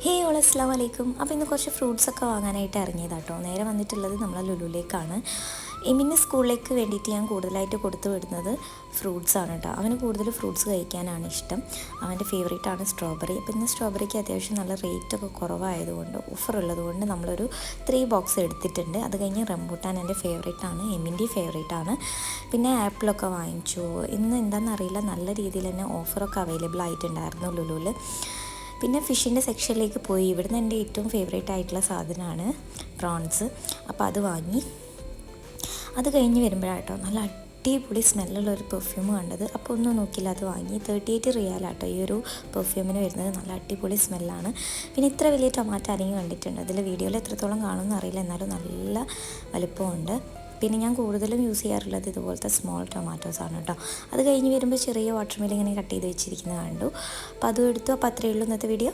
ഹേ all അസ്സലാമു അലൈക്കും. അപ്പോൾ ഇന്ന് കുറച്ച് ഫ്രൂട്ട്സൊക്കെ വാങ്ങാനായിട്ട് ഇറങ്ങിയതാട്ടോ. നേരെ വന്നിട്ടുള്ളത് നമ്മളെ ലുലുവിലേക്കാണ്. എമിന് സ്കൂളിലേക്ക് വേണ്ടിയിട്ട് ഞാൻ കൂടുതലായിട്ട് കൊടുത്തു വിടുന്നത് ഫ്രൂട്ട്സാണ് കേട്ടോ. അവന് കൂടുതൽ ഫ്രൂട്ട്സ് കഴിക്കാനാണ് ഇഷ്ടം. അവൻ്റെ ഫേവറേറ്റാണ് സ്ട്രോബെറി. അപ്പോൾ ഇന്ന് സ്ട്രോബെറിക്ക് അത്യാവശ്യം നല്ല റേറ്റൊക്കെ കുറവായതുകൊണ്ട് ഓഫർ ഉള്ളതുകൊണ്ട് നമ്മളൊരു 3 ബോക്സ് എടുത്തിട്ടുണ്ട്. അത് കഴിഞ്ഞ് റംബൂട്ടാൻ എൻ്റെ ഫേവറേറ്റാണ്, എമിൻ്റെ ഫേവറേറ്റാണ്. പിന്നെ ആപ്പിളൊക്കെ വാങ്ങിച്ചു. ഇന്ന് എന്താണെന്നറിയില്ല, നല്ല രീതിയിൽ തന്നെ ഓഫറൊക്കെ അവൈലബിൾ ആയിട്ടുണ്ടായിരുന്നു ലുലുവിൽ. പിന്നെ ഫിഷിൻ്റെ സെക്ഷനിലേക്ക് പോയി. ഇവിടുന്ന് എൻ്റെ ഏറ്റവും ഫേവറേറ്റ് ആയിട്ടുള്ള സാധനമാണ് പ്രോൺസ്. അപ്പോൾ അത് വാങ്ങി. അത് കഴിഞ്ഞ് വരുമ്പോഴാട്ടോ നല്ല അടിപൊളി സ്മെല്ലുള്ള ഒരു പെർഫ്യൂം കണ്ടത്. അപ്പോൾ ഒന്നും നോക്കില്ല, അത് വാങ്ങി. 38 റിയാലാട്ടോ ഈ ഒരു പെർഫ്യൂമിന് വരുന്നത്. നല്ല അടിപൊളി സ്മെല്ലാണ്. പിന്നെ ഇത്ര വലിയ ടൊമാറ്റോ ആരെങ്കിലും കണ്ടിട്ടുണ്ട്? അതിൽ വീഡിയോയിൽ എത്രത്തോളം കാണുമെന്ന് അറിയില്ല, എന്നാലും നല്ല വലുപ്പമുണ്ട്. പിന്നെ ഞാൻ കൂടുതലും യൂസ് ചെയ്യാറുള്ളത് ഇതുപോലത്തെ സ്മോൾ ടൊമാറ്റോസാണ് കേട്ടോ. അത് കഴിഞ്ഞ് വരുമ്പോൾ ചെറിയ വാട്ടർമെലൻ ഇങ്ങനെ കട്ട് ചെയ്ത് വെച്ചിരിക്കുന്നത് കണ്ടു. അപ്പോൾ അതും എടുത്തു. അപ്പോൾ അത്രയേ ഉള്ളൂ ഇന്നത്തെ വീഡിയോ.